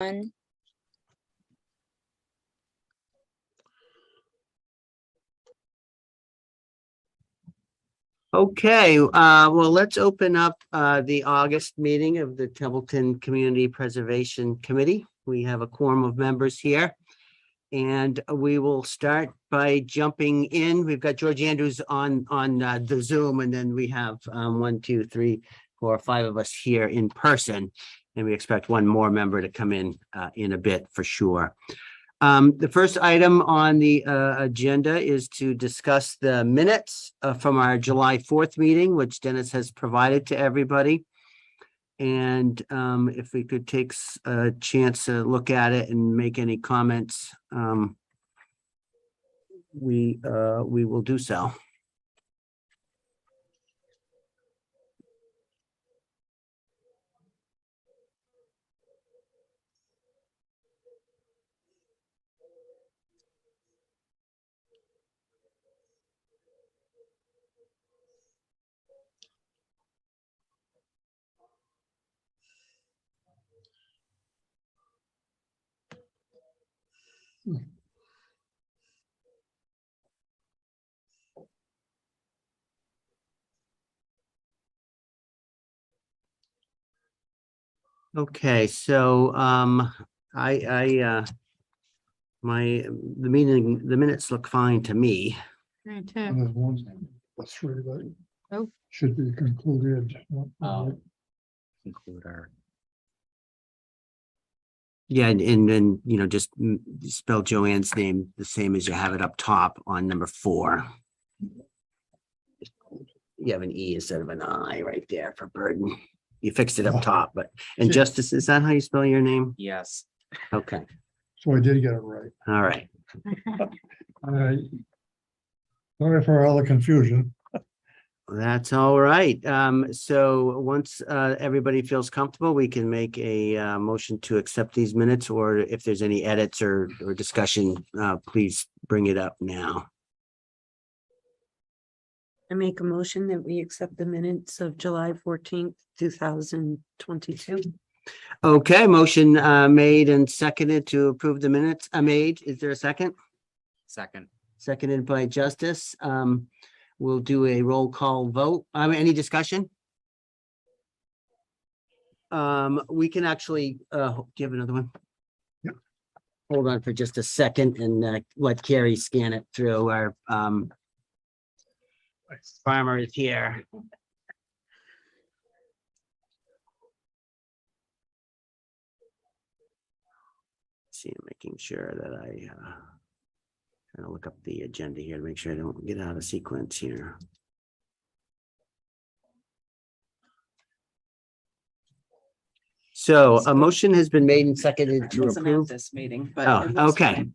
One. Okay, well, let's open up the August meeting of the Templeton Community Preservation Committee. We have a quorum of members here. And we will start by jumping in. We've got George Andrews on the Zoom, and then we have 1, 2, 3, 4, 5 of us here in person. And we expect one more member to come in a bit for sure. The first item on the agenda is to discuss the minutes from our July 4th meeting, which Dennis has provided to everybody. And if we could take a chance to look at it and make any comments, we will do so. Okay, so the minutes look fine to me. And there's one, that's three that Oh. should be concluded. Include our Yeah, and then, you know, just spell Joanne's name the same as you have it up top on number 4. You have an E instead of an I right there for burden. You fixed it up top, but, and Justice, is that how you spell your name? yes. Okay, So I did get it right. all right. Sorry for all the confusion. That's all right. So once everybody feels comfortable, we can make a motion to accept these minutes, or if there's any edits or discussion, please bring it up now. I make a motion that we accept the minutes of July 14th, 2022. Okay, motion made and seconded to approve the minutes. Made. Is there a second? Second. Seconded by Justice. We'll do a roll call vote. Any discussion? We can actually, do you have another one? Yep. Hold on for just a second and let Carrie scan it through. Our farmer is here. See, I'm making sure that I trying to look up the agenda here to make sure I don't get out of sequence here. So a motion has been made and seconded to Wasn't at approve. this meeting, but. Oh, it was okay. fine.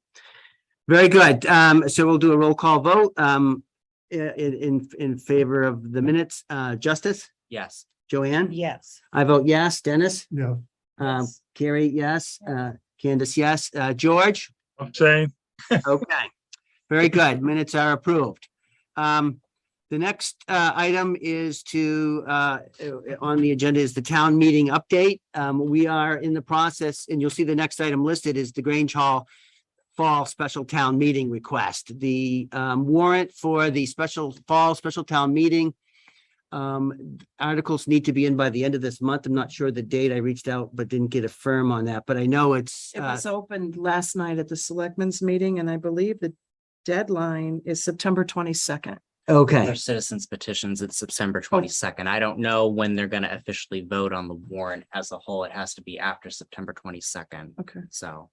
Very good. So we'll do a roll call vote in favor of the minutes. Justice, Yes. Joanne? Yes. I vote yes. Dennis? Yeah, Yes. Carrie, yes. Candace, yes. George? I'm saying. Okay, very good. Minutes are approved. The next item is to on the agenda is the town meeting update. We are in the process, and you'll see the next item listed is the Grange Hall Fall Special Town Meeting request. The warrant for the fall special town meeting articles need to be in by the end of this month. I'm not sure the date. I reached out but didn't get a firm on that, but I know it's It was opened last night at the selectmen's meeting, and I believe the deadline is September 22nd. okay. Their citizens petitions, it's September 22nd. I don't know when they're gonna officially vote on the warrant as a whole. It has to be after September 22nd. Okay. So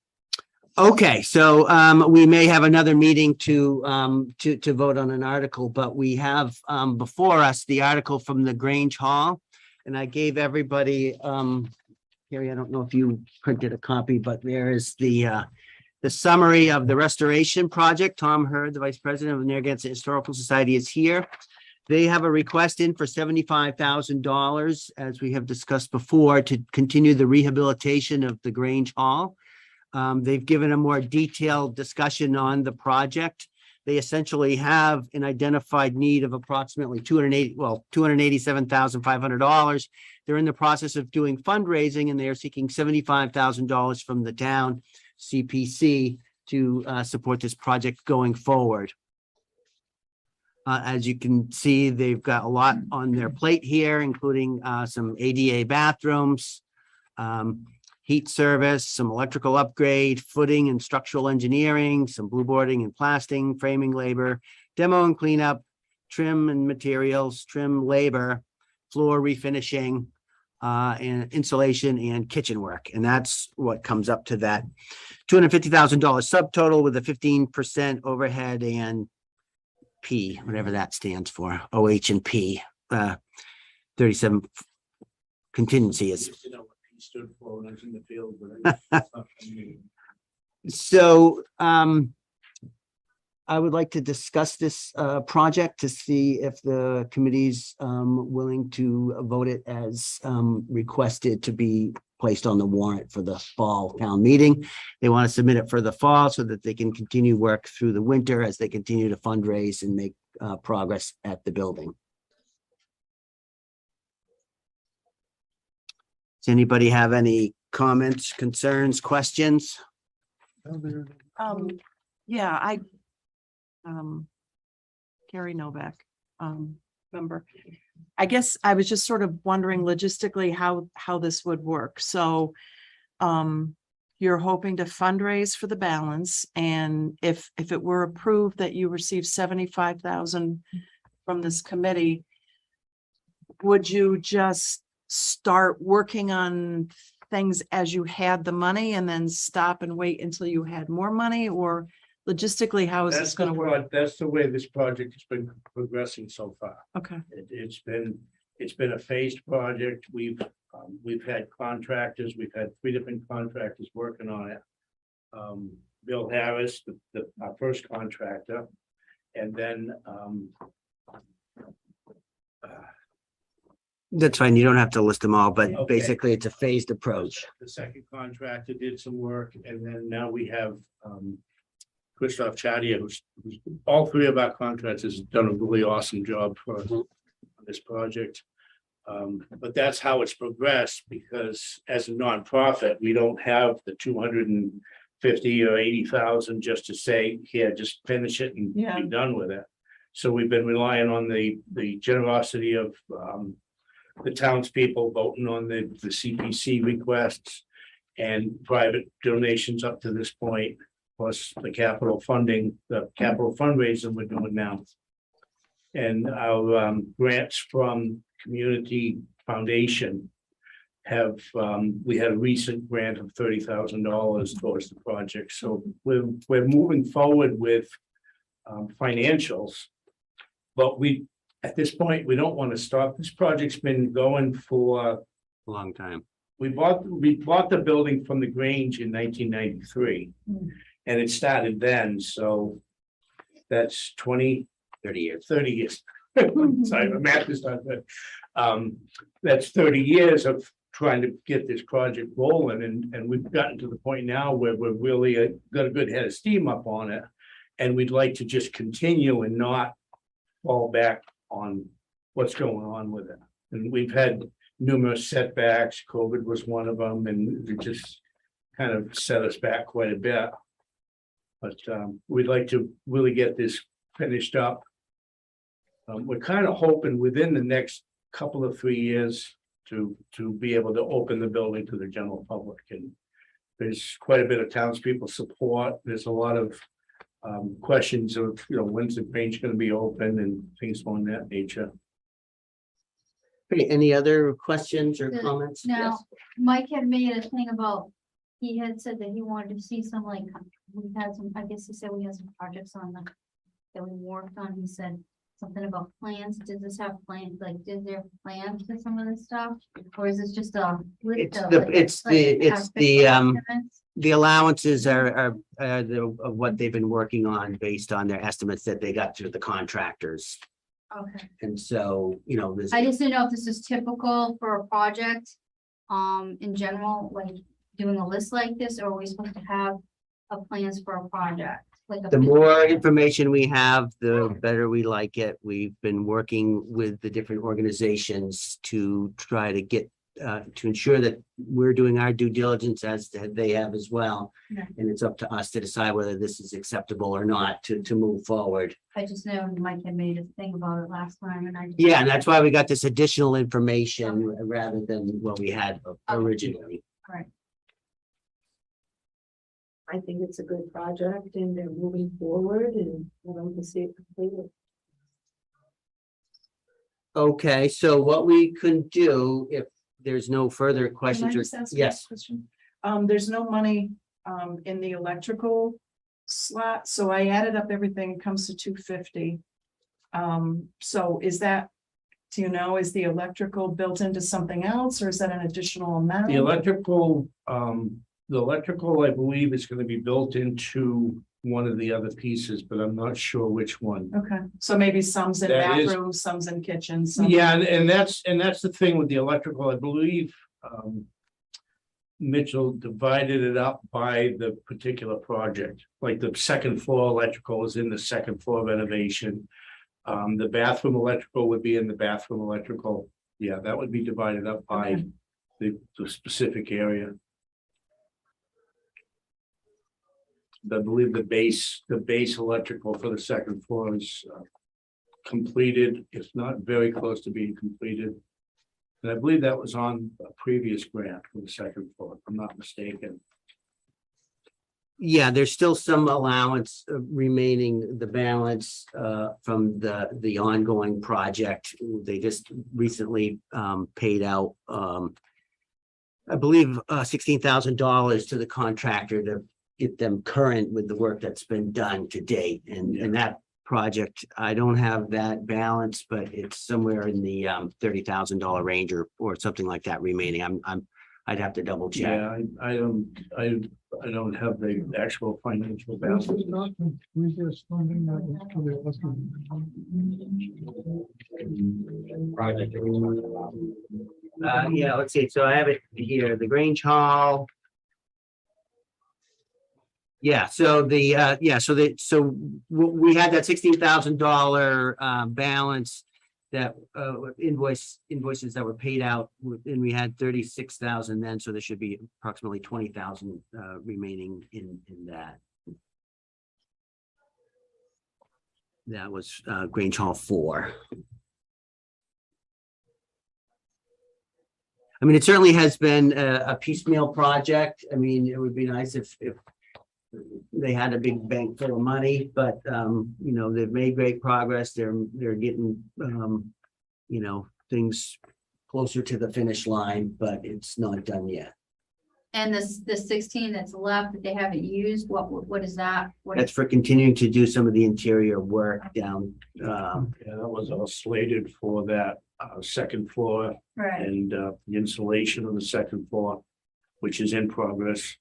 Okay, so we may have another meeting to vote on an article, but we have before us the article from the Grange Hall. And I gave everybody, Carrie, I don't know if you printed a copy, but there is the summary of the restoration project. Tom Hurd, the Vice President of the Narragansett Historical Society, is here. They have a request in for $75,000, as we have discussed before, to continue the rehabilitation of the Grange Hall. They've given a more detailed discussion on the project. They essentially have an identified need of approximately $287,500. They're in the process of doing fundraising and they are seeking $75,000 from the town CPC to support this project going forward. As you can see, they've got a lot on their plate here, including some ADA bathrooms, heat service, some electrical upgrade, footing and structural engineering, some blue boarding and plastering, framing labor, demo and cleanup, trim and materials, trim labor, floor refinishing, and insulation and kitchen work. And that's what comes up to that $250,000 subtotal with a 15% overhead and P, whatever that stands for, OH and P, 37 contingency is. You know what he stood for when I was in the field, but So I would like to discuss this project to see if the committee's willing to vote it as requested to be placed on the warrant for the fall town meeting. They want to submit it for the fall so that they can continue work through the winter as they continue to fundraise and make progress at the building. Does anybody have any comments, concerns, questions? Yeah, Gary Novak, member. I guess I was just sort of wondering logistically how this would work. So you're hoping to fundraise for the balance, and if it were approved that you receive 75,000 from this committee, would you just start working on things as you had the money and then stop and wait until you had more money? Or logistically, how is this going to work? That's the way this project has been progressing so far. Okay. It's been a phased project. We've had contractors. We've had 3 different contractors working on it. Bill Harris, our first contractor, and then That's fine. You don't have to list them all, but Okay. basically it's a phased approach. the second contractor did some work, and then now we have Christoph Chadia, who's all 3 of our contractors have done a really awesome job for us on this project. But that's how it's progressed, because as a nonprofit, we don't have the 250 or 80,000 just to say, here, just finish it and Yeah. be done with it. So we've been relying on the generosity of the townspeople voting on the CPC requests and private donations up to this point, plus the capital funding, the capital fundraising we're doing now. And our grants from Community Foundation have, we had a recent grant of $30,000 towards the project. So we're moving forward with financials. But at this point, we don't want to stop. This project's been going for A long time. we bought the building from the Grange in 1993, and it started then. So that's 30 years. Sorry, my math is not good. That's 30 years of trying to get this project rolling, and we've gotten to the point now where we're really got a good head of steam up on it, and we'd like to just continue and not fall back on what's going on with it. And we've had numerous setbacks. COVID was one of them, and it just kind of set us back quite a bit. But we'd like to really get this finished up. We're kind of hoping within the next couple of 3 years to be able to open the building to the general public. And there's quite a bit of townspeople support. There's a lot of questions of, when's the Grange going to be open and things on that nature. Okay, any other questions or comments? Now, Yes. Mike had made a thing about, he had said that he wanted to see some, like, we had some, I guess he said we had some projects on that we worked on. He said something about plans. Does this have plans? Like, is there plans for some of this stuff? Or is this just a? The allowances are of what they've been working on based on their estimates that they got through the contractors. Okay. And so, this. I just didn't know if this is typical for a project, in general, like doing a list like this, or are we supposed to have a plans for a project? like a The big- more information we have, the better we like it. We've been working with the different organizations to try to get, to ensure that we're doing our due diligence as they have as well. Yeah. And it's up to us to decide whether this is acceptable or not to move forward. I just know Mike had made a thing about it last time and I. just- Yeah, and that's why we got this additional information rather than what we had originally. I think it's a good project and they're moving forward and I don't to see it completed. Okay, so what we can do, if there's no further Can I questions or, just ask a yes, question? There's no money, in the electrical slot, so I added up everything, it comes to 250. So is that, do you know, is the electrical built into something else, or is that an additional amount? The electrical, I believe, is gonna be built into one of the other pieces, but I'm not sure which one. Okay, so maybe some's in That is- bathrooms, some's in kitchens. some- Yeah, and that's the thing with the electrical, I believe. Mitchell divided it up by the particular project, like the second floor electrical is in the second floor renovation. The bathroom electrical would be in the bathroom electrical. Yeah, that would be divided up by the specific area. I believe the base electrical for the second floor is completed, if not very close to being completed. And I believe that was on a previous grant for the second floor, if I'm not mistaken. yeah, there's still some allowance remaining, the balance from the ongoing project. They just recently paid out I believe $16,000 to the contractor to get them current with the work that's been done to date. And that project, I don't have that balance, but it's somewhere in the $30,000 range or something like that remaining. I'd have to double check. Yeah, I don't have the actual financial This balance. is not the previous funding that was to the electric. Yeah, let's see. So I have it here, the Grange Hall. Yeah, so we had that $16,000 balance that invoices that were paid out, and we had 36,000 then, so there should be approximately 20,000 remaining in that. That was Grange Hall 4. I mean, it certainly has been a piecemeal project. I mean, it would be nice if they had a big bank full of money, but you know, they've made great progress. They're getting you know, things closer to the finish line, but it's not done yet. And the 16 that's left that they haven't used, what is that? What That's for continuing to do some of the interior work down. Yeah, that was all slated for that second floor right? and the insulation of the second floor, which is in progress.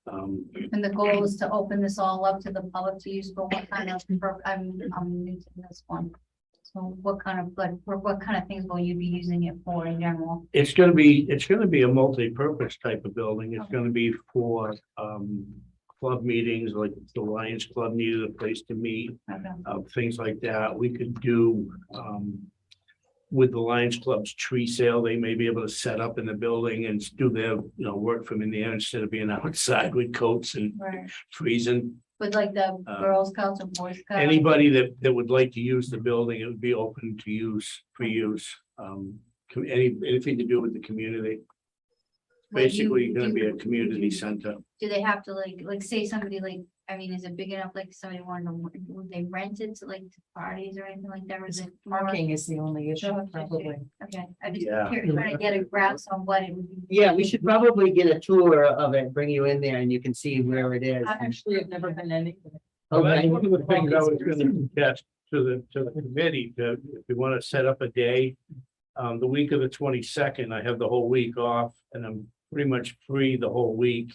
And the goal is to open this all up to the public to use for what kind of, I'm new to this one. So what kind of, like, what kind of things will you be using it for in general? It's gonna be a multi-purpose type of building. It's gonna be for club meetings, like the Lions Club needed a place to meet, Okay. things like that. We could do with the Lions Club's tree sale, they may be able to set up in the building and do their, work from in there instead of being outside with coats and Right. freezing. With like the Girl Scouts and Boy Scouts? Anybody that would like to use the building, it would be open to use, for use. Anything to do with the community. Will you Basically, gonna be a do- community center. Do they have to like say somebody like, I mean, is it big enough, like somebody wanted to, would they rent it to like to parties or anything like that, or is it? more- Parking is the only issue, Okay. probably. Okay, I just Yeah. trying to get a grasp on what it would be. Yeah, we should probably get a tour of it, bring you in there and you can see where it is. I actually have never been anything. Okay. One of the things I was gonna suggest to the committee, if we wanna set up a day. The week of the 22nd, I have the whole week off and I'm pretty much free the whole week.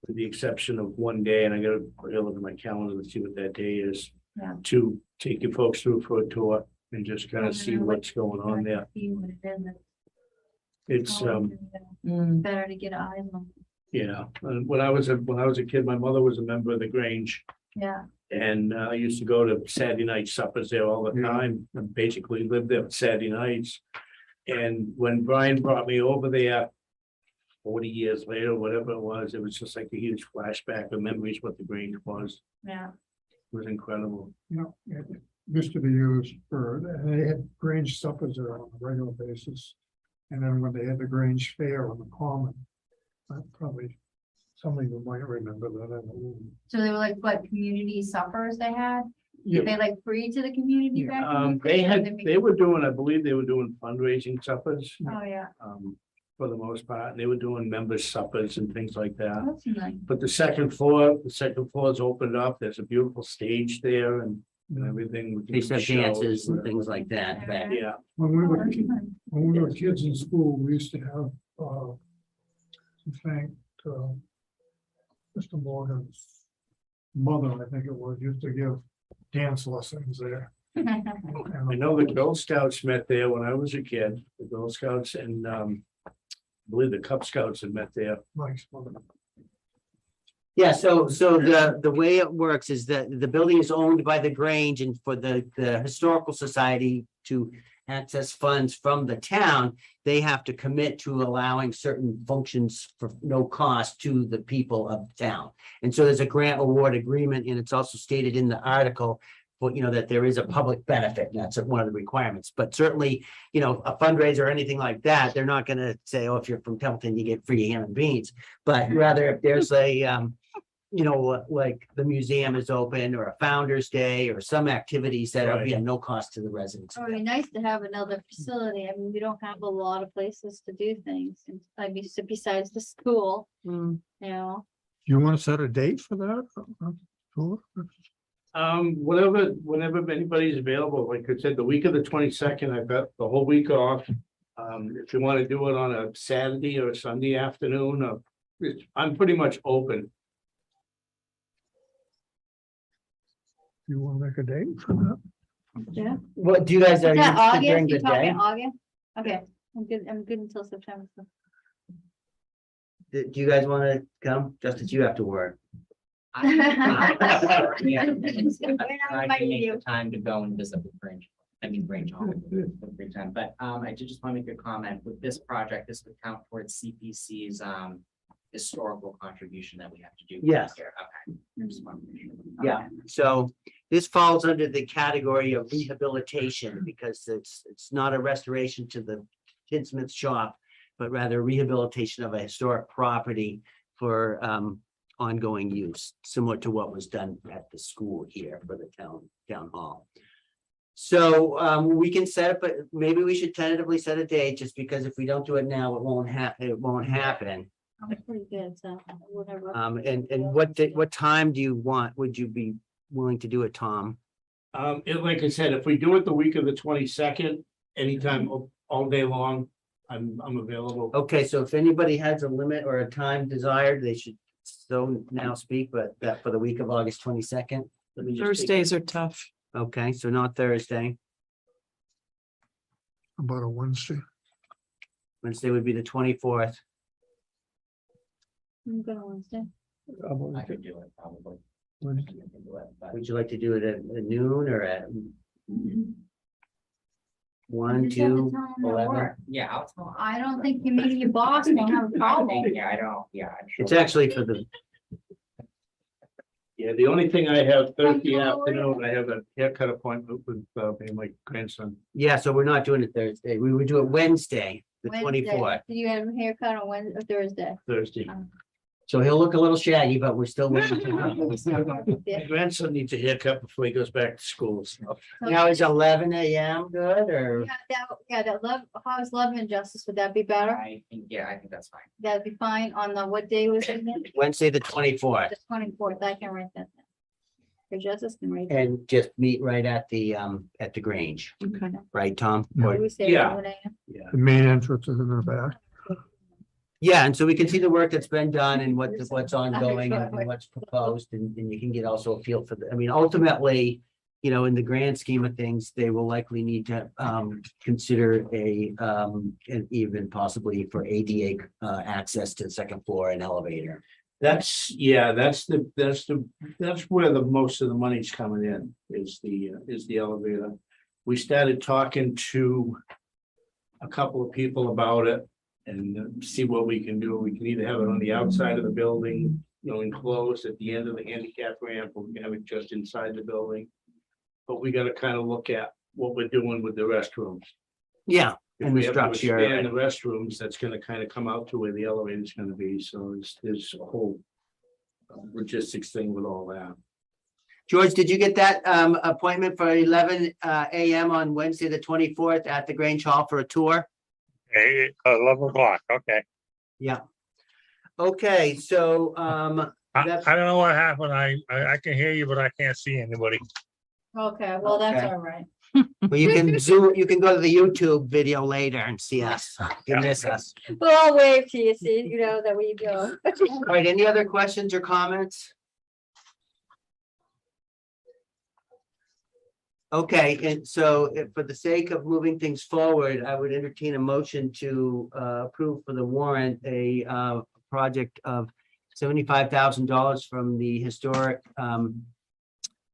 With the exception of one day, and I gotta look at my calendar to see what that day is. Yeah. To take you folks through for a tour and just kind Yeah, of see what's going on there. See what it is, It's, better to get eyes on. yeah, when I was a kid, my mother was a member of the Grange. Yeah, And I used to go to Saturday night suppers there all the time, and basically lived there Saturday nights. And when Brian brought me over there 40 years later, whatever it was just like a huge flashback of memories what the Grange was. yeah. It was incredible. You know, it used to be used for, and they had Grange suppers there on a regular basis. And then when they had the Grange Fair on the Common, probably some of you might remember that. I don't know. So they were like, what, community suppers they had? Yeah. They like free to the community Yeah. back? in the They day, or had, make- they were doing, I believe they were doing fundraising suppers, Oh, yeah, for the most part. And they were doing members suppers and things like that. that's nice. But the second floor is opened up. There's a beautiful stage there and everything. we can They used to have show, dances and whatever. things like that. But Yeah, When we Oh, were, that's nice. when we were kids in school, we used to have, to thank, Mr. Morgan's mother, I think it was, used to give dance lessons there. I know the Girl Scouts met there when I was a kid, the Girl Scouts and I believe the Cub Scouts had met there. Mike's mother. yeah, so the way it works is that the building is owned by the Grange, and for the Historical Society to access funds from the town, they have to commit to allowing certain functions for no cost to the people of the town. And so there's a grant award agreement, and it's also stated in the article, but that there is a public benefit, and that's one of the requirements. But certainly, a fundraiser or anything like that, they're not gonna say, oh, if you're from Templeton, you get free ham and beans. But rather, if there's a like the museum is open, or a Founder's Day, or some activities that are Right. at no cost to the residents. It would be nice to have another facility. I mean, we don't have a lot of places to do things. And I mean, so besides the school, Mm, you know. You want to set a date for that? Sure. Whenever anybody's available, like I said, the week of the 22nd, I've got the whole week off. If you want to do it on a Saturday or a Sunday afternoon, I'm pretty much open. You want to make a date for that? Yeah. What, do you guys are Is that interested during August? the You talking day? August? Okay, I'm good until September. so. Do you guys want to come? Justice, you have to work. Yeah, We're not I inviting can make you. the time to go and visit the Grange. I mean, Grange Hall. Every time, but I did just want to make a comment with this project. This would count towards CPC's historical contribution that we have to do. Yes. here. Okay. I just wanted to make sure. Yeah, Okay. so this falls under the category of rehabilitation, because it's not a restoration to the tinsmith shop, but rather rehabilitation of a historic property for ongoing use, similar to what was done at the school here for the town hall. So we can set up, but maybe we should tentatively set a date, just because if we don't do it now, it won't happen. I'm pretty good, so whatever. And what time do you want? Would you be willing to do it, Tom? Like I said, if we do it the week of the 22nd, anytime all day long, I'm available. Okay, so if anybody has a limit or a time desired, they should so now speak, but that for the week of August 22nd. Let me just take- Thursdays are tough. Okay, so not Thursday. About a Wednesday? Wednesday would be the 24th. I'm good on Wednesday. I could do it probably. I Wednesday. can do it, but- Would you like to do it at noon or at 1, Just have to 2, tell 'em to 11? work. Yeah, I'll tell. I don't think maybe your boss won't have a problem. Yeah, I don't, yeah. I'm sure. It's actually for the, Yeah, the only thing I have Thursday Hello. afternoon, I have a haircut appointment with me and my grandson. yeah, so we're not doing it Thursday. We would do it Wednesday, the Wednesday. 24th. Do you have a haircut on Wednesday or Thursday? Thursday. So he'll look a little shaggy, but we're still waiting. My grandson needs a haircut before he goes back to school. So Now is 11 a.m. good or? That love, how's love and justice? Would that be better? I think that's fine. That'd be fine on the, what day was it again? Wednesday, the 24th, The 24th. I can write that down. For justice can write. that. and just meet right at the Grange, Okay. right, Tom? Yeah. What do we say? Yeah. 11 a.m.? The main entrance is in the back. Yeah, and so we can see the work that's been done and what's ongoing and what's proposed, and you can get also a feel for the, I mean, ultimately, in the grand scheme of things, they will likely need to consider and even possibly for ADA access to the second floor and elevator. That's where the most of the money's coming in, is the elevator. We started talking to a couple of people about it and see what we can do. We can either have it on the outside of the building, enclosed at the end of the handicap ramp, or we can have it just inside the building. But we gotta kind of look at what we're doing with the restrooms. Yeah, If and we the have to structure. expand the restrooms, that's gonna kind of come out to where the elevator's gonna be, so there's a whole logistics thing with all that. George, did you get that appointment for 11 a.m. on Wednesday, the 24th at the Grange Hall for a tour? 11 o'clock, okay. Yeah. Okay, so I That's- don't know what happened. I can hear you, but I can't see anybody. Okay, well, that's Okay. all right. well, you can you can go to the YouTube video later and see us. You miss us. We'll all wave to you, see, that we go. All right, any other questions or comments? Okay, and so for the sake of moving things forward, I would entertain a motion to approve for the warrant a project of $75,000 from the Historic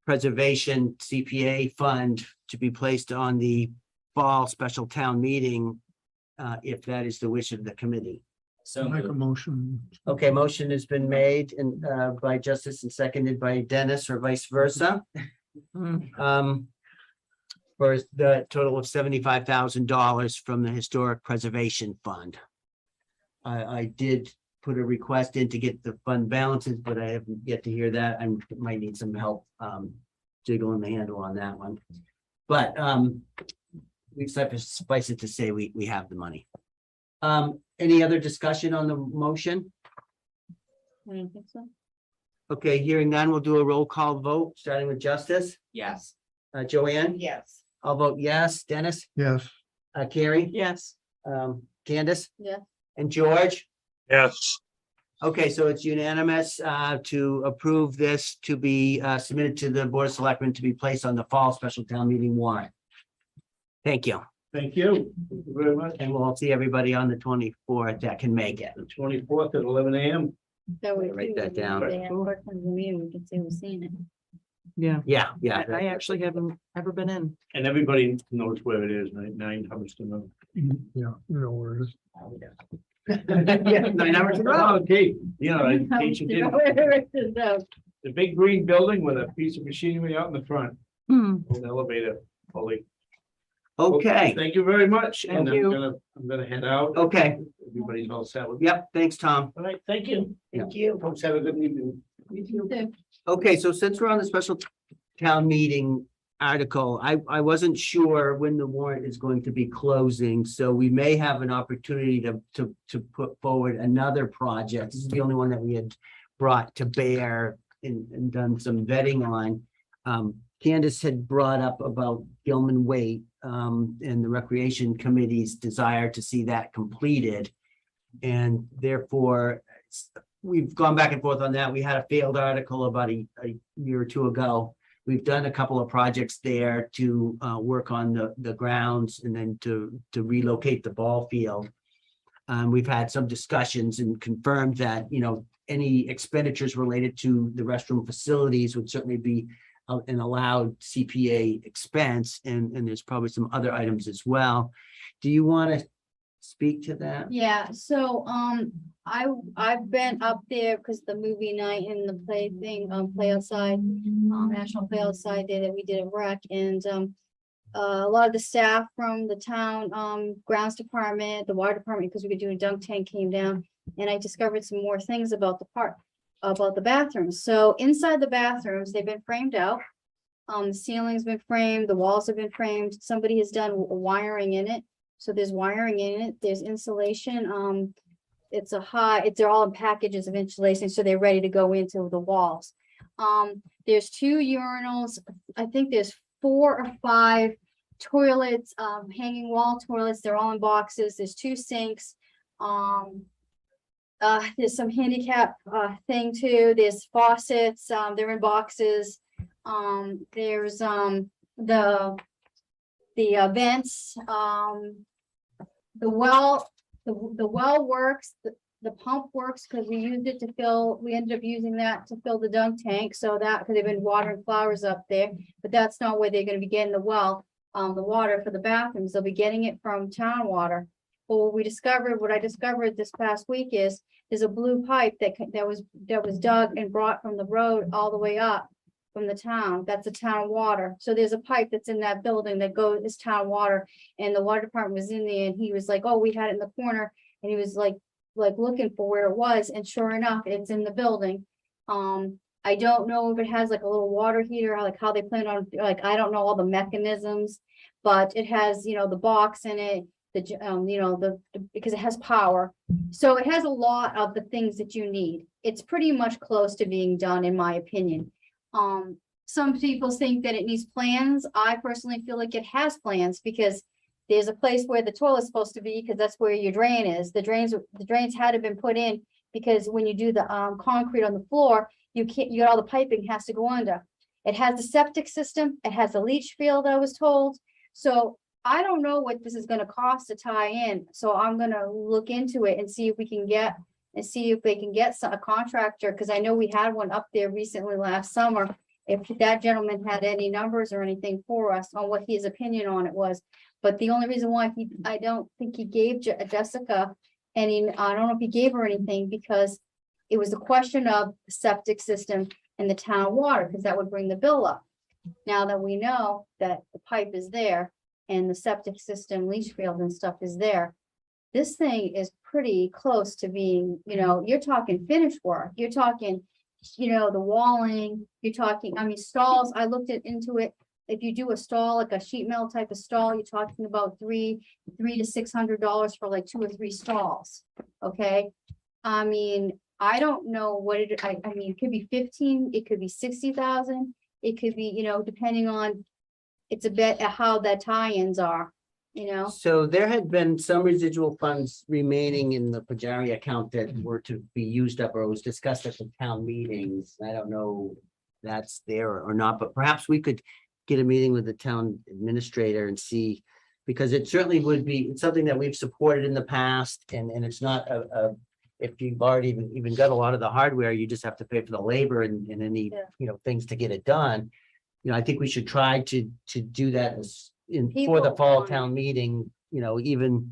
Preservation CPA Fund to be placed on the fall special town meeting, if that is the wish of the committee. So Make a moved. motion. Okay, motion has been made and by Justice and seconded by Dennis or vice versa. For the total of $75,000 from the Historic Preservation Fund. I did put a request in to get the fund balances, but I haven't yet to hear that. I might need some help jiggling the handle on that one. But we suffice it to say we have the money. Any other discussion on the motion? I don't think so. Okay, hearing none, we'll do a roll call vote, starting with Justice. Yes. Joanne? Yes. I'll vote yes. Dennis? Yes, Carrie? Yes. Candace? Yeah. And George? Yes, Okay, so it's unanimous to approve this to be submitted to the Board of Selectmen to be placed on the fall special town meeting warrant. Thank you, Thank you. Thank you very much. and we'll see everybody on the 24th that can make it. The 24th at 11 a.m. That way, Write too, that down. They have questions of me, we can say we've seen it. Yeah. Yeah, yeah. I actually haven't ever been in. And everybody knows where it is, right? 9 Hubbardston Road. yeah, you know where it is. Yeah, 9 hours in a row. Okay, in case you didn't, the big green building with a piece of machinery out in the front, an elevator, fully. Okay, Thank you very much. And Thank you. I'm gonna head out. okay, Everybody's all set with. yep, thanks, Tom. All right, thank you. Thank you. Folks, have a good evening. Okay, so since we're on the special town meeting article, I wasn't sure when the warrant is going to be closing, so we may have an opportunity to put forward another project. This is the only one that we had brought to bear and done some vetting on. Candace had brought up about Gilman Waite and the Recreation Committee's desire to see that completed. And therefore, we've gone back and forth on that. We had a failed article about a year or two ago. We've done a couple of projects there to work on the grounds and then to relocate the ball field. We've had some discussions and confirmed that, any expenditures related to the restroom facilities would certainly be an allowed CPA expense, and there's probably some other items as well. Do you want to speak to that? Yeah, so, I've been up there because the movie night and the play thing, play outside, National Play Outside Day that we did at rec, and, a lot of the staff from the town, grounds department, the water department, because we could do a dunk tank, came down, and I discovered some more things about the park, about the bathrooms. So inside the bathrooms, they've been framed out. The ceiling's been framed, the walls have been framed, somebody has done wiring in it. So there's wiring in it, there's insulation, they're all in packages of insulation, so they're ready to go into the walls. There's 2 urinals, I think there's 4 or 5 toilets, hanging wall toilets, they're all in boxes, there's 2 sinks. There's some handicap thing too, there's faucets, they're in boxes. There's the vents, the well works, the pump works because we used it to fill, we ended up using that to fill the dunk tank, so that, because they've been watering flowers up there, but that's not where they're gonna be getting the well, the water for the bathrooms, they'll be getting it from town water. Well, what I discovered this past week is, there's a blue pipe that was dug and brought from the road all the way up from the town, that's the town water. So there's a pipe that's in that building that goes, is town water, and the water department was in there, and he was like, oh, we had it in the corner, and he was like looking for where it was, and sure enough, it's in the building. I don't know if it has like a little water heater, like how they plan on, like, I don't know all the mechanisms, but it has, you know, the box in it, you know, because it has power. So it has a lot of the things that you need. It's pretty much close to being done, in my opinion. Some people think that it needs plans. I personally feel like it has plans, because there's a place where the toilet's supposed to be, because that's where your drain is. The drains had to been put in, because when you do the concrete on the floor, you got all the piping has to go under. It has the septic system, it has the leach field, I was told. So I don't know what this is gonna cost to tie in, so I'm gonna look into it and see if we can get, and see if they can get a contractor, because I know we had one up there recently last summer. If that gentleman had any numbers or anything for us on what his opinion on it was. But the only reason why I don't think he gave Jessica any, I don't know if he gave her anything, because it was a question of the septic system and the town water, because that would bring the bill up. Now that we know that the pipe is there and the septic system, leach field and stuff is there, this thing is pretty close to being, you know, you're talking finished work, you're talking, you know, the walling, you're talking, I mean, stalls, I looked into it. If you do a stall, like a sheet metal type of stall, you're talking about $300 to $600 for like 2 or 3 stalls. Okay. I mean, I don't know what I mean, it could be 15, it could be 60,000. It could be, you know, depending on, it's a bit how that tie-ins are, you know. So there had been some residual funds remaining in the Pajari account that were to be used up, or was discussed at the town meetings. I don't know if that's there or not, but perhaps we could get a meeting with the town administrator and see, because it certainly would be something that we've supported in the past, and it's not if you've already even got a lot of the hardware, you just have to pay for the labor and any, Yeah. you know, things to get it done. You know, I think we should try to do that for the People fall want it. town meeting, you know, even.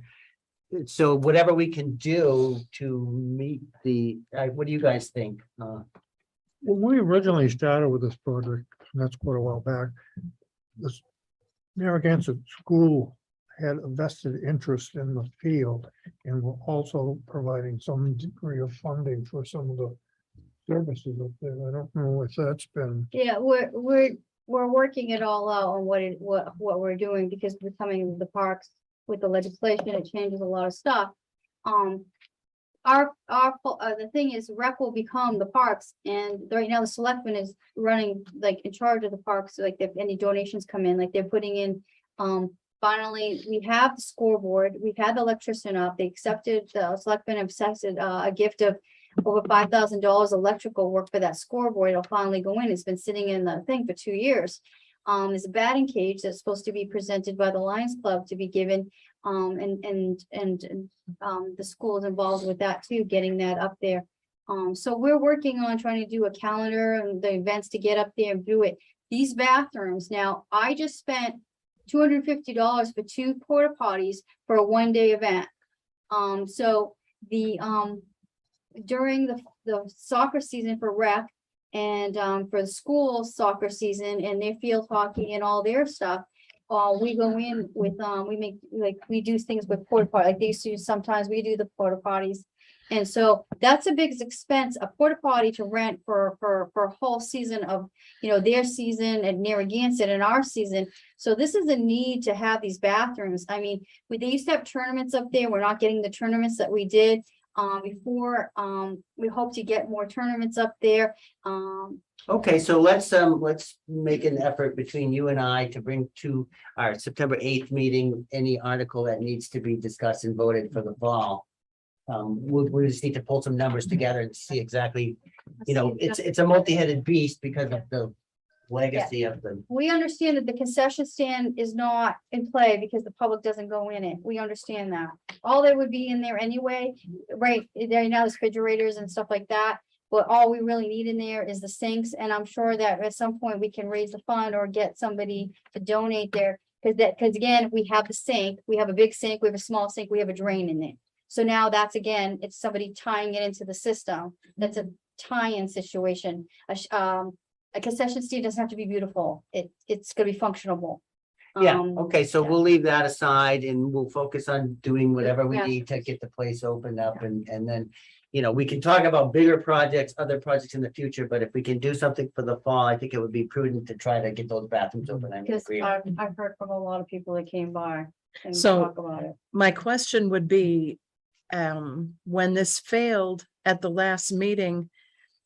So whatever we can do to meet what do you guys think? When we originally started with this project, and that's quite a while back, this Narragansett School had a vested interest in the field, and were also providing some degree of funding for some of the services up there. I don't know if that's been. Yeah, we're working it all out on what we're doing, because we're coming to the parks with the legislation, it changes a lot of stuff. The thing is, rec will become the parks, and right now the selectman is running, like, in charge of the parks, like if any donations come in, like they're putting in, finally, we have the scoreboard, we've had the electrician up, the selectmen have accepted a gift of over $5,000 electrical work for that scoreboard. It'll finally go in. It's been sitting in the thing for 2 years. There's a batting cage that's supposed to be presented by the Lions Club to be given. The school is involved with that too, getting that up there. So we're working on trying to do a calendar and the events to get up there and do it. These bathrooms, now I just spent $250 for 2 porta potties for a 1-day event. So during the soccer season for rec and for the school soccer season and their field hockey and all their stuff, we go in with we do things with porta potty, like these two, sometimes we do the porta potties. And so that's a big expense, a porta potty to rent for a whole season of, you know, their season at Narragansett and our season. So this is a need to have these bathrooms. I mean, they used to have tournaments up there. We're not getting the tournaments that we did before. We hope to get more tournaments up there. Okay, so let's make an effort between you and I to bring to our September 8th meeting any article that needs to be discussed and voted for the fall. We just need to pull some numbers together and see exactly, you know, it's a multi-headed beast because of the legacy of the, We understand that the concession stand is not in play because the public doesn't go in it. We understand that. All that would be in there anyway, right, there now is refrigerators and stuff like that. But all we really need in there is the sinks, and I'm sure that at some point we can raise the fund or get somebody to donate there. Because again, we have the sink, we have a big sink, we have a small sink, we have a drain in it. So now that's again, it's somebody tying it into the system. That's a tie-in situation. A concession stand doesn't have to be beautiful. It's gonna be functional. yeah, okay, so yeah. we'll leave that aside and we'll focus on doing whatever we Yeah. need to get the place opened up and then, you know, we can talk about bigger projects, other projects in the future, but if we can do something for the fall, I think it would be prudent to try to get those bathrooms open. I Because agree. I've heard from a lot of people that came by and So- talk about it. My question would be, when this failed at the last meeting,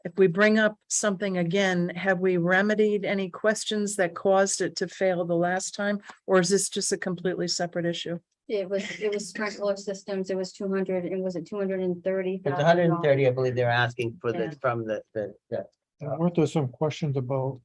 if we bring up something again, have we remedied any questions that caused it to fail the last time? Or is this just a completely separate issue? It was sprinkler systems, it was 200, and was it 230? It's 130, I believe they're asking for Yeah. the, from the. Weren't there some questions about,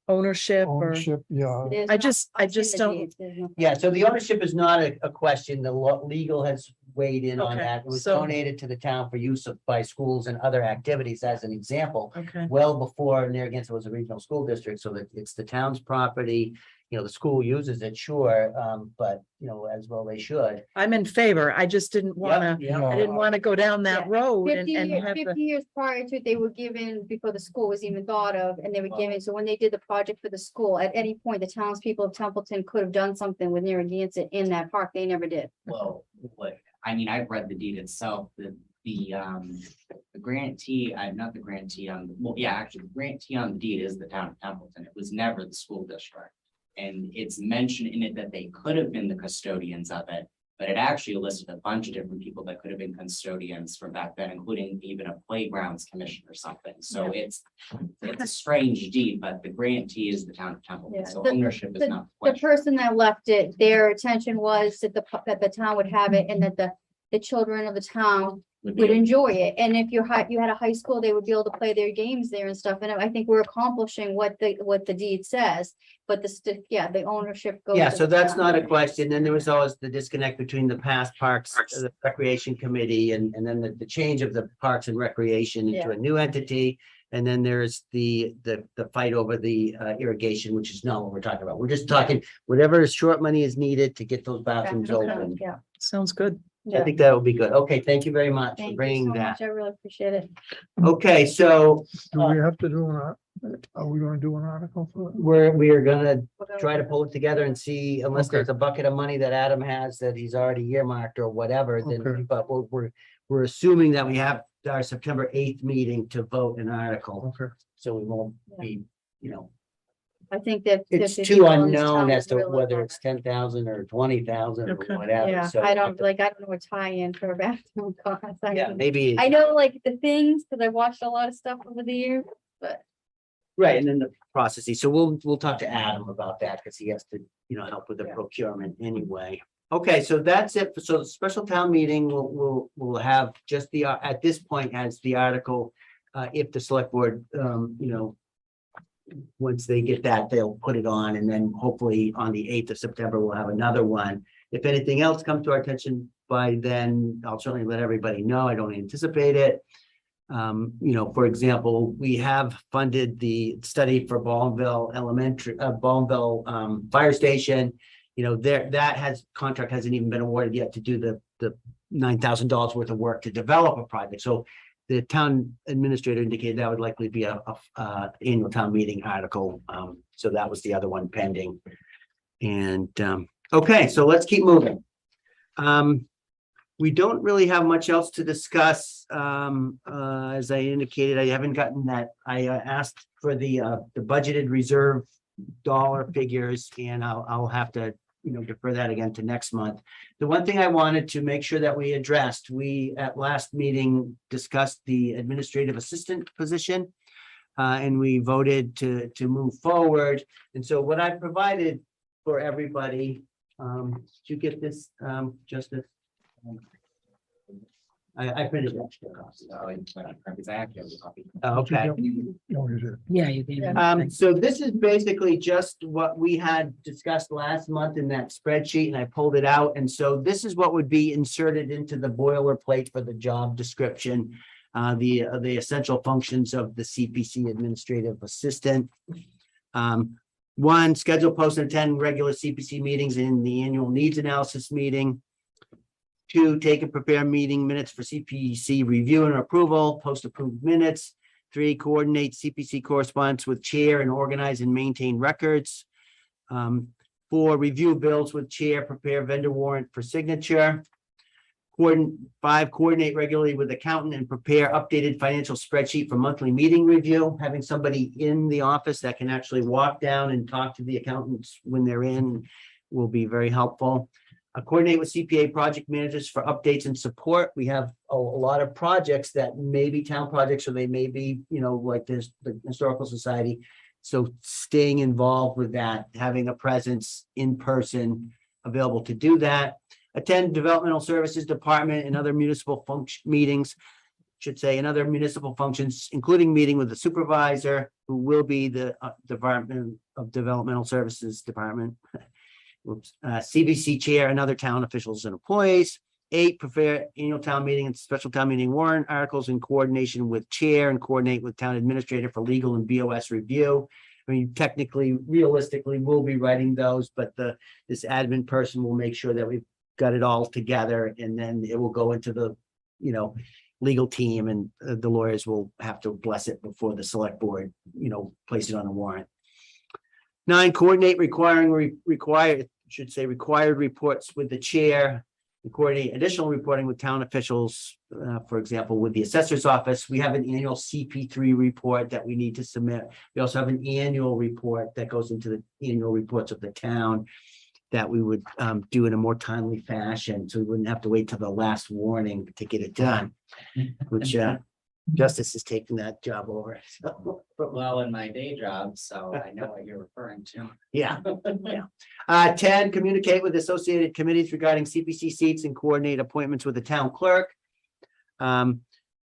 Ownership or? ownership? Yeah. I just don't, Yeah, so the ownership is not a question. The legal has weighed in on Okay, that. It was so- donated to the town for use of by schools and other activities as an example. okay, Well before Narragansett was a regional school district, so that it's the town's property. You know, the school uses it, sure, but you know, as well they should. I'm in favor. I just didn't wanna, Yep, I didn't wanna go down that Yeah. road 50 and years, have 50 the, years prior to it, they were given, before the school was even thought of, and they were given, so when they did the project for the school, at any point, the townspeople of Templeton could have done something with Narragansett in that park, they never did. Well, what, I mean, I've read the deed itself, the grantee, not the grantee well, yeah, actually, the grantee on the deed is the town of Templeton. It was never the school district. And it's mentioned in it that they could have been the custodians of it, but it actually listed a bunch of different people that could have been custodians from back then, including even a playgrounds commission or something. So it's a strange deed, but the grantee is the town of Templeton, Yeah, so the- ownership is not. The questioned. person that left it, their intention was that the town would have it, and that the children of the town would enjoy it, and if you had a high school, they would be able to play their games there and stuff, and I think we're accomplishing what the deed says, but the ownership goes. Yeah, to so the that's town. not a question. Then there was always the disconnect between the past parks, the recreation committee, and then the change of the Parks and Recreation into Yeah. a new entity. And then there's the fight over the irrigation, which is not what we're talking about. We're just talking whatever short money is needed to get those bathrooms Okay, open. Yeah. sounds good. I think that would be good. Okay, thank you very much for Thank you bringing so that. much, I really appreciate it. Okay, so Do we have to do are we gonna do an article for it? we are gonna We're gonna- try to pull it together and see, unless Okay. there's a bucket of money that Adam has that he's already earmarked or whatever, Okay. then, but we're assuming that we have our September 8th meeting to vote an article, Okay. so we won't be, you know, I think that. it's the too people in this unknown town as to really whether want it's 10,000 or 20,000 or Okay. whatever, Yeah, so. I don't know a tie-in for a bathroom cost. Yeah, maybe, I know like the things, because I watched a lot of stuff over the years, but right, and then the processes, so we'll talk to Adam about that, because he has to, you know, help with the Yeah. procurement anyway. Okay, so that's it, so the special town meeting, we'll have just at this point as the article, if the select board, you know, once they get that, they'll put it on, and then hopefully on the 8th of September, we'll have another one. If anything else comes to our attention by then, I'll certainly let everybody know. I don't anticipate it. You know, for example, we have funded the study for Ballville Fire Station. You know, that contract hasn't even been awarded yet to do the $9,000 worth of work to develop a project. So the town administrator indicated that would likely be a annual town meeting article. So that was the other one pending. And, okay, so let's keep moving. We don't really have much else to discuss. As I indicated, I haven't gotten that. I asked for the budgeted reserve dollar figures, and I'll have to, you know, defer that again to next month. The one thing I wanted to make sure that we addressed, we at last meeting discussed the administrative assistant position. And we voted to move forward. And so what I provided for everybody, did you get this, Justice? I printed extra copies. So I actually have a copy. Okay. Oh, is it? Yeah, you can. So this is basically just what we had discussed last month in that spreadsheet, and I pulled it out. And so this is what would be inserted into the boilerplate for the job description. The essential functions of the CPC Administrative Assistant. One, schedule, post, and attend regular CPC meetings in the annual needs analysis meeting. Two, take and prepare meeting minutes for CPC review and approval, post approved minutes. Three, coordinate CPC correspondence with chair and organize and maintain records. Four, review bills with chair, prepare vendor warrant for signature. Five, coordinate regularly with accountant and prepare updated financial spreadsheet for monthly meeting review. Having somebody in the office that can actually walk down and talk to the accountants when they're in will be very helpful. Coordinate with CPA project managers for updates and support. We have a lot of projects that may be town projects, or they may be, like there's the Historical Society. So staying involved with that, having a presence in person available to do that. Attend Developmental Services Department and other municipal function meetings. Should say, and other municipal functions, including meeting with the supervisor, who will be the Department of Developmental Services Department. CBC chair and other town officials and employees. 8, prepare annual town meeting and special town meeting warrant articles in coordination with chair and coordinate with town administrator for legal and BOS review. I mean, technically, realistically, we'll be writing those, but this admin person will make sure that we've got it all together, and then it will go into the, legal team, and the lawyers will have to bless it before the select board, place it on the warrant. 9, coordinate required reports with the chair, and coordinate additional reporting with town officials. For example, with the assessor's office, we have an annual CP3 report that we need to submit. We also have an annual report that goes into the annual reports of the town that we would do in a more timely fashion, so we wouldn't have to wait till the last warning to get it done, which Justice is taking that job over. So, Well, in my day job, so I know what you're referring to. yeah. 10, communicate with associated committees regarding CPC seats and coordinate appointments with the town clerk.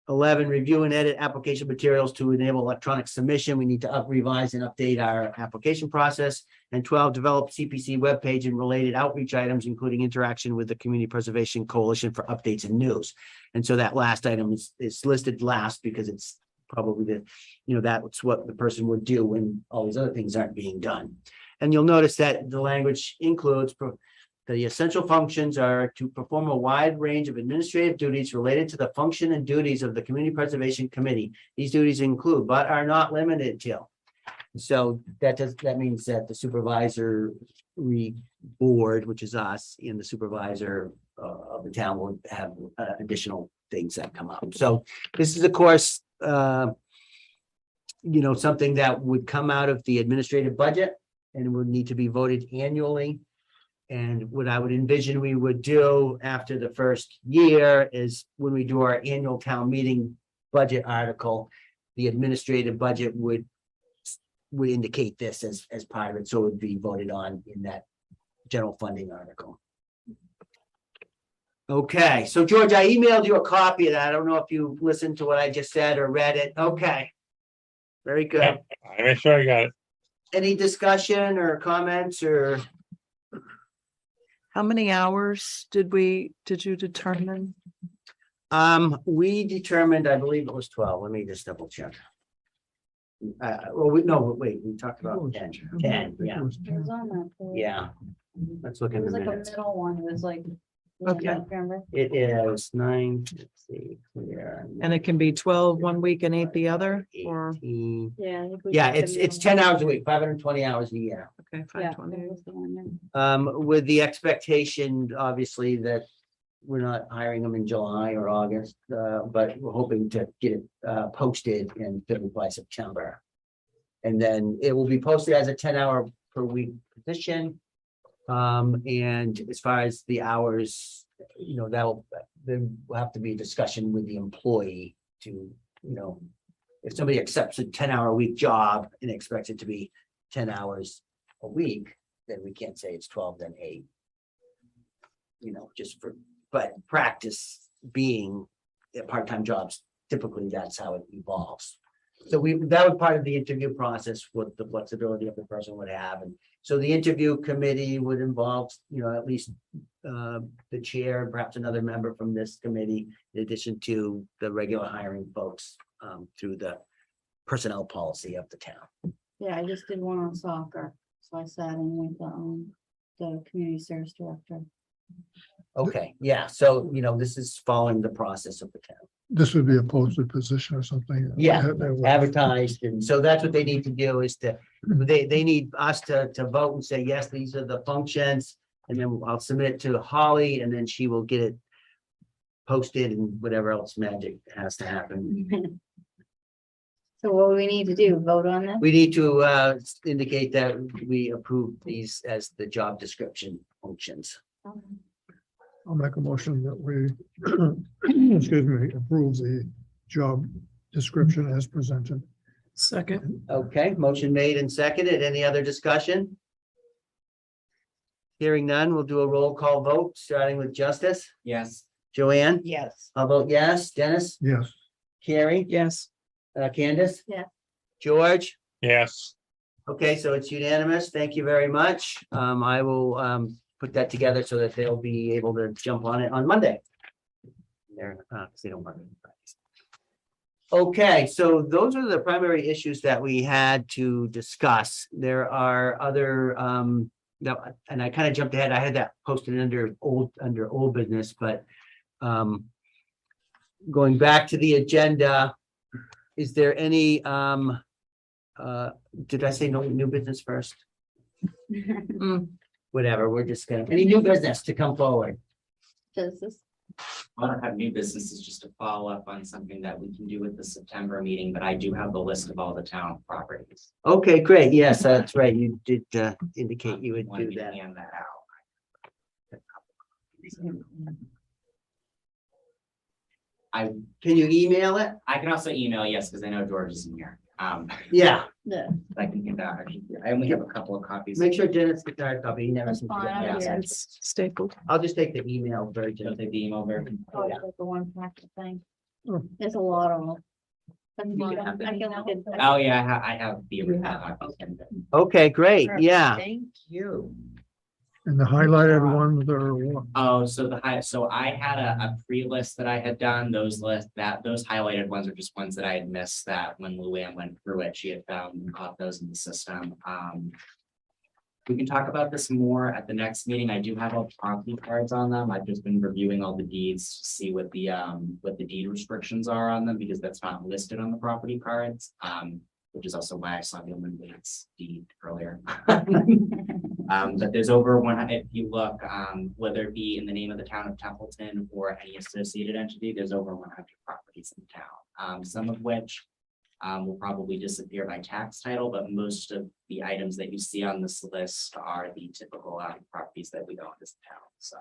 11, review and edit application materials to enable electronic submission. We need to revise and update our application process. And 12, develop CPC webpage and related outreach items, including interaction with the Community Preservation Coalition for updates and news. And so that last item is listed last because it's probably that's what the person would do when all these other things aren't being done. And you'll notice that the language includes the essential functions are to perform a wide range of administrative duties related to the function and duties of the Community Preservation Committee. These duties include, but are not limited to. So that means that the supervisory board, which is us, and the supervisor of the town will have additional things that come up. So this is, of course, something that would come out of the administrative budget and would need to be voted annually. And what I would envision we would do after the first year is when we do our annual town meeting budget article, the administrative budget would indicate this as part of it. So it would be voted on in that general funding article. Okay, so George, I emailed you a copy of that. I don't know if you listened to what I just said or read it. Okay. Very good. Yeah, I make sure I got it. Any discussion or comments or? How many hours did you determine? We determined, I believe it was 12. Let me just double check. We talked about 10, yeah. It was on that. page. Yeah. Let's look It in was the like a minutes. middle one, it was like. Okay. Remember? It is 9, let's see, clear. And it can be 12 one week and 8 the other, or, 18. Yeah. I think we Yeah, did the it's middle 10 hours a week, 520 hours a year. okay, one. Yeah, 520. that was the one, yeah. With the expectation, obviously, that we're not hiring them in July or August, but we're hoping to get it posted and filled by September. And then it will be posted as a 10-hour per week position. And as far as the hours, there will have to be a discussion with the employee to, if somebody accepts a 10-hour a week job and expects it to be 10 hours a week, then we can't say it's 12, then 8. But practice being part-time jobs, typically that's how it evolves. So that was part of the interview process, what the flexibility of the person would have. And so the interview committee would involve, at least the chair, and perhaps another member from this committee, in addition to the regular hiring folks through the personnel policy of the town. Yeah, I just did one on soccer, so I sat in with the community service director. Okay, yeah, so, this is following the process of the town. This would be a posted position or something. Yeah, That would- Advertised, and so that's what they need to do is they need us to vote and say, yes, these are the functions. And then I'll submit it to Holly, and then she will get it posted and whatever else magic has to happen. So what do we need to do? Vote on this? We need to indicate that we approve these as the job description functions. I'll make a motion that we, excuse me, approve the job description as presented. Second. Okay, motion made and seconded. Any other discussion? Hearing none, we'll do a roll call vote, starting with Justice. Yes. Joanne? Yes. I'll vote yes. Dennis? Yes, Carrie? Yes. Candace? Yeah. George? Yes, Okay, so it's unanimous. Thank you very much. I will put that together so that they'll be able to jump on it on Monday. They're, 'cause they don't work on Fridays. Okay, so those are the primary issues that we had to discuss. There are other, no, and I kind of jumped ahead. I had that posted under old business, but going back to the agenda, is there any, did I say no new business first? Whatever, we're just gonna, any new business to come forward? Does this? I don't have new businesses, just to follow up on something that we can do with the September meeting, but I do have the list of all the town properties. Okay, great. Yes, that's right. You did indicate you would Wanted do me to that. hand that out. Can you email it? I can also email, yes, because I know George isn't here. Yeah, Yeah. I can get that. I only have a couple of copies. make sure Dennis gets our copy. He never. That's seems to fine, get I that. have Yeah. It's stapled. I'll just take the email version. Don't take the email version. Oh, it's like the one packet thing. Oh. There's a lot of them. That's You fine. can have I can look at. Oh, yeah, I have the original. Okay, great. Yeah. Thank you. and the highlighted ones are what? Oh, so so I had a pre-list that I had done, those highlighted ones are just ones that I had missed, that when Luann went through it, she had found and caught those in the system. We can talk about this more at the next meeting. I do have all the property cards on them. I've just been reviewing all the deeds to see what the deed restrictions are on them, because that's not listed on the property cards. Which is also why I saw the Olympics deed earlier. But there's over one, if you look, whether it be in the name of the town of Templeton or any associated entity, there's over 100 properties in town. Some of which will probably disappear by tax title, but most of the items that you see on this list are the typical properties that we own as a town, so.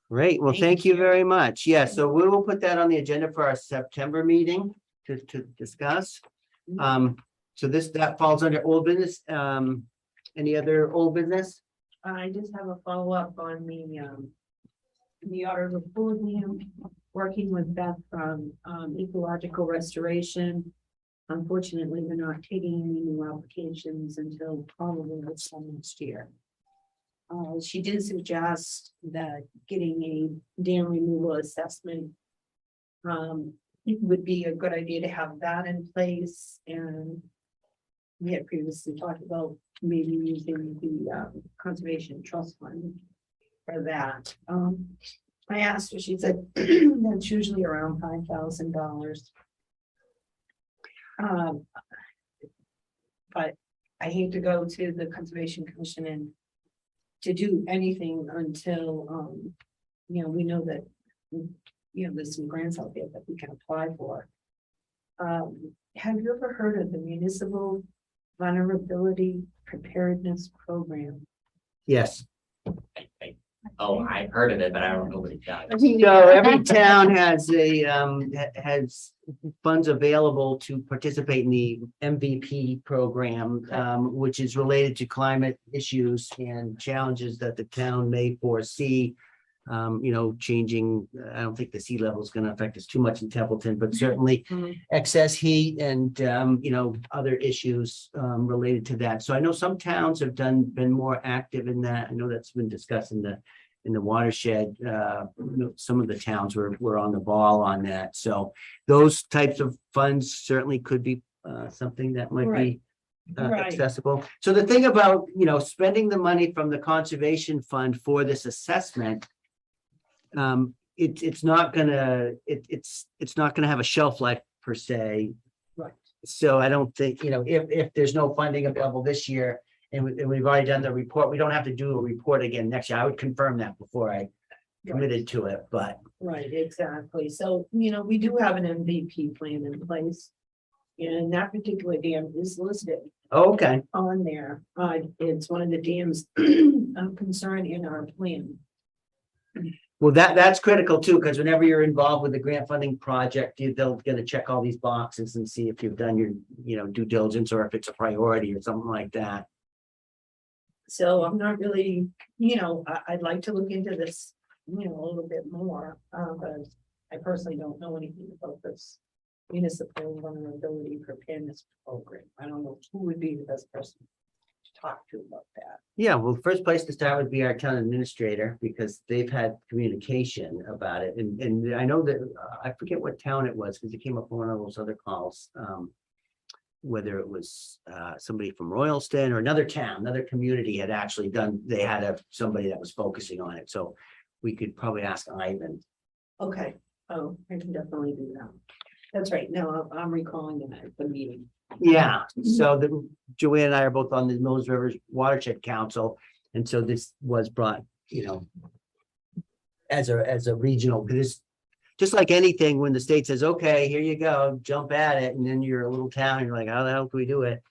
Great. Well, thank you very much. Yeah, so we will put that on the agenda for our September meeting to discuss. So that falls under old business. Any other old business? I just have a follow-up on the order of Fulham, working with Beth from Ecological Restoration. Unfortunately, we're not taking any new applications until probably this time next year. She did suggest that getting a dam removal assessment it would be a good idea to have that in place, and we had previously talked about maybe using the conservation trust fund for that. I asked her, she said that's usually around $5,000. But I hate to go to the Conservation Commission and to do anything until we know that there's some grants out there that we can apply for. Have you ever heard of the Municipal Vulnerability Preparedness Program? Yes. Oh, I've heard of it, but I don't know what it does. So every town has has funds available to participate in the MVP program, which is related to climate issues and challenges that the town may foresee. changing, I don't think the sea level is going to affect us too much in Templeton, but certainly Mhm. excess heat and, other issues related to that. So I know some towns have been more active in that. I know that's been discussed in the watershed. Some of the towns were on the ball on that. So those types of funds certainly could be something that might be Right. accessible. So the thing about, spending the money from the conservation fund for this assessment, it's not gonna have a shelf life per se. Right. So I don't think, if there's no funding available this year and we've already done the report, we don't have to do a report again next year. I would confirm that before I committed to it, but Right, exactly. So, we do have an MVP plan in place. And that particular dam is listed okay. on there. It's one of the dams of concern in our plan. Well, that's critical too, because whenever you're involved with the grant funding project, they'll get to check all these boxes and see if you've done your, due diligence or if it's a priority or something like that. So I'm not really, I'd like to look into this, a little bit more, but I personally don't know anything about this municipal vulnerability preparedness program. I don't know who would be the best person to talk to about that. Yeah, well, first place to start would be our town administrator, because they've had communication about it. And I know that, I forget what town it was, because it came up on one of those other calls. Whether it was somebody from Royalston or another town, another community had actually they had somebody that was focusing on it. So we could probably ask Ivan. Okay, oh, I can definitely do that. That's right. No, I'm recalling the meeting. Yeah, so Joanne and I are both on the Mills Rivers Watershed Council, and so this was brought, as a regional, because just like anything, when the state says, okay, here you go, jump at it, and then you're a little town, and you're like, how the hell can we do it?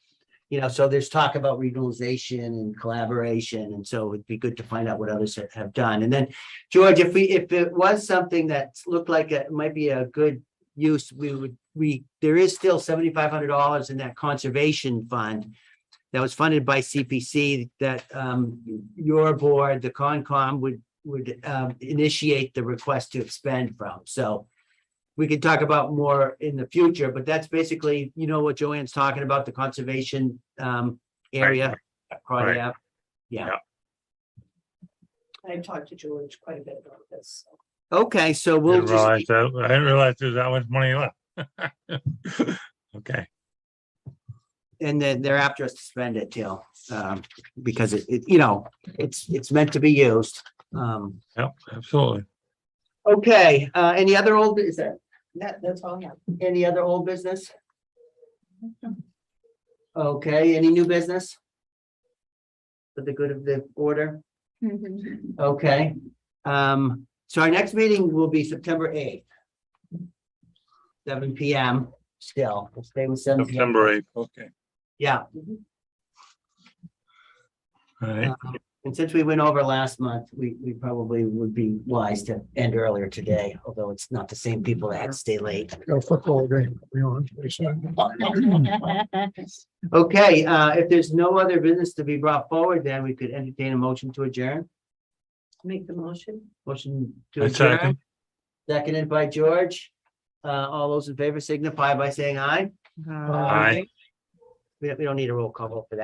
So there's talk about regionalization and collaboration, and so it'd be good to find out what others have done. And then, George, if it was something that looked like it might be a good use, there is still $7,500 in that conservation fund that was funded by CPC that your board, the Concom, would initiate the request to expend from. So we could talk about more in the future, but that's basically, what Joanne's talking about, the conservation area. Right. Yeah. Yeah. I talked to George quite a bit about this. So. Okay, so we'll Didn't just, realize that. I didn't realize there's that much money left. Okay, and then they're after us to spend it too, because it's meant to be used. yeah, absolutely. Okay, any other old, is that That's all I have. any other old business? Okay, any new business? For the good of the order? Okay, so our next meeting will be September 8th. 7 PM still, we'll stay with 7 PM. September 8th, okay. Yeah, All right, and since we went over last month, we probably would be wise to end earlier today, although it's not the same people that had to stay late. Got a football game going on. Okay, if there's no other business to be brought forward, then we could entertain a motion to adjourn. Make the motion. Motion to I adjourn, second. seconded by George. All those in favor signify by saying aye. Aye. We don't need a roll call vote for that.